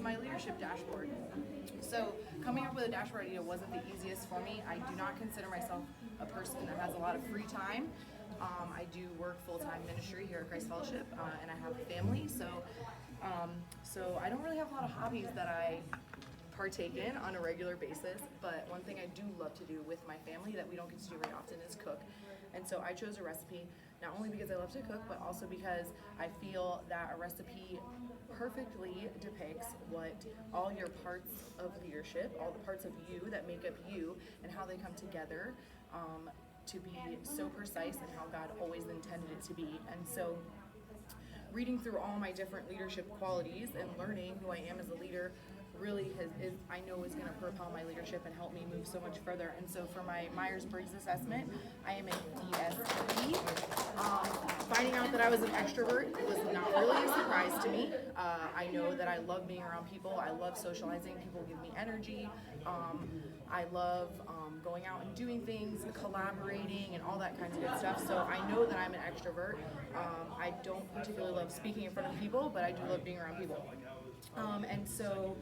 is my leadership dashboard. So coming up with a dashboard idea wasn't the easiest for me. I do not consider myself a person that has a lot of free time. I do work full-time ministry here at Christ Fellowship, and I have a family, so I don't really have a lot of hobbies that I partake in on a regular basis, but one thing I do love to do with my family that we don't get to do very often is cook. And so I chose a recipe, not only because I love to cook, but also because I feel that a recipe perfectly depicts what all your parts of leadership, all the parts of you that make up you, and how they come together to be so precise and how God always intended it to be. And so reading through all my different leadership qualities and learning who I am as a leader really I know is going to propel my leadership and help me move so much further. And so for my Myers-Briggs assessment, I am an ESTP. Finding out that I was an extrovert was not really a surprise to me. I know that I love being around people. I love socializing. People give me energy. I love going out and doing things, collaborating, and all that kinds of good stuff. So I know that I'm an extrovert. I don't particularly love speaking in front of people, but I do love being around people. And so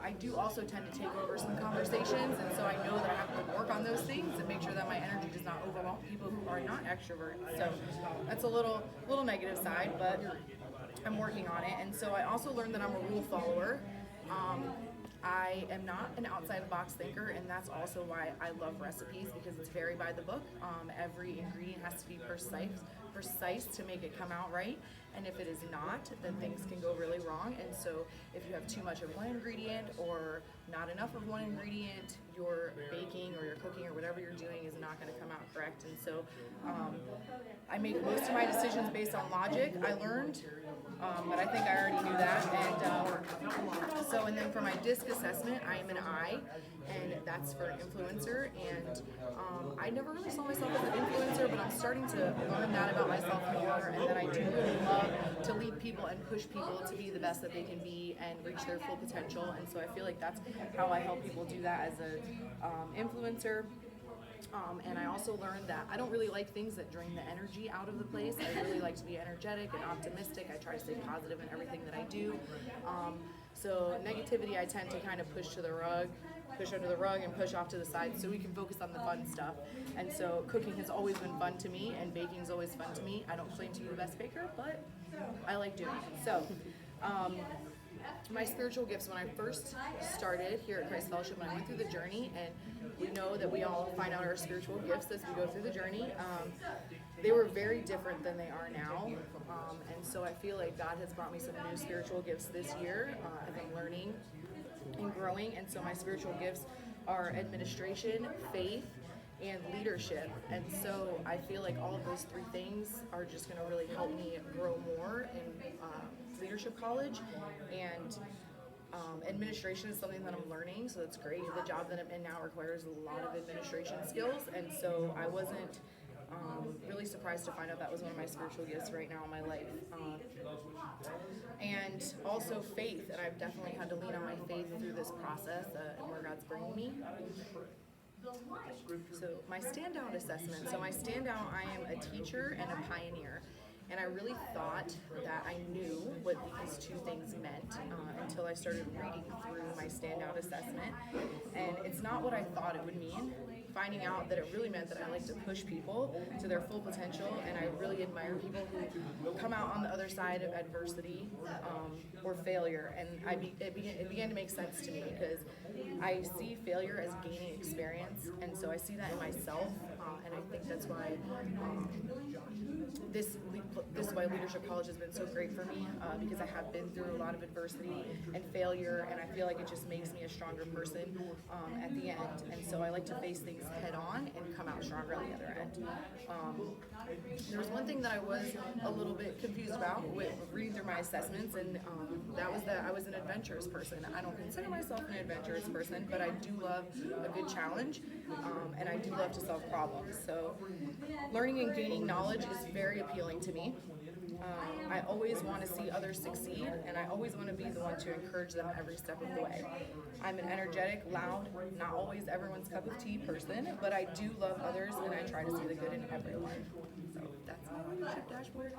I do also tend to take over some conversations, and so I know that I have to work on those things and make sure that my energy does not overwhelm people who are not extroverts. So that's a little negative side, but I'm working on it. And so I also learned that I'm a rule follower. I am not an outside-the-box thinker, and that's also why I love recipes, because it's very by the book. Every ingredient has to be precise to make it come out right, and if it is not, then things can go really wrong. And so if you have too much of one ingredient or not enough of one ingredient, your baking or your cooking or whatever you're doing is not going to come out correct. And so I make most of my decisions based on logic, I learned, but I think I already knew that. And then for my DISC assessment, I am an I, and that's for influencer. And I never really saw myself as an influencer, but I'm starting to learn that about myself more, and that I do really love to lead people and push people to be the best that they can be and reach their full potential. And so I feel like that's how I help people do that as an influencer. And I also learned that I don't really like things that drain the energy out of the place. I really like to be energetic and optimistic. I try to stay positive in everything that I do. So negativity I tend to kind of push under the rug and push off to the side so we can focus on the fun stuff. And so cooking has always been fun to me, and baking is always fun to me. I don't claim to be the best baker, but I like doing it. So my spiritual gifts, when I first started here at Christ Fellowship, when I went through the journey, and we know that we all find out our spiritual gifts as we go through the journey, they were very different than they are now. And so I feel like God has brought me some new spiritual gifts this year as I'm learning and growing. And so my spiritual gifts are administration, faith, and leadership. And so I feel like all of those three things are just going to really help me grow more in leadership college. And administration is something that I'm learning, so it's great. The job that I'm in now requires a lot of administration skills, and so I wasn't really surprised to find out that was one of my spiritual gifts right now in my life. And also faith, and I've definitely had to lean on my faith through this process and where God's bringing me. So my standout assessment. So my standout, I am a teacher and a pioneer. And I really thought that I knew what these two things meant until I started reading through my standout assessment. And it's not what I thought it would mean. Finding out that it really meant that I like to push people to their full potential, and I really admire people who come out on the other side of adversity or failure. And it began to make sense to me, because I see failure as gaining experience, and so I see that in myself, and I think that's why this is why Leadership College has been so great for me, because I have been through a lot of adversity and failure, and I feel like it just makes me a stronger person at the end. And so I like to face things head on and come out stronger on the other end. There was one thing that I was a little bit confused about with reading through my assessments, and that was that I was an adventurous person. I don't consider myself an adventurous person, but I do love a good challenge, and I do love to solve problems. So learning and gaining knowledge is very appealing to me. I always want to see others succeed, and I always want to be the one to encourage them every step of the way. I'm an energetic, loud, not always everyone's cup of tea person, but I do love others, and I try to see the good in everyone. So that's my leadership dashboard.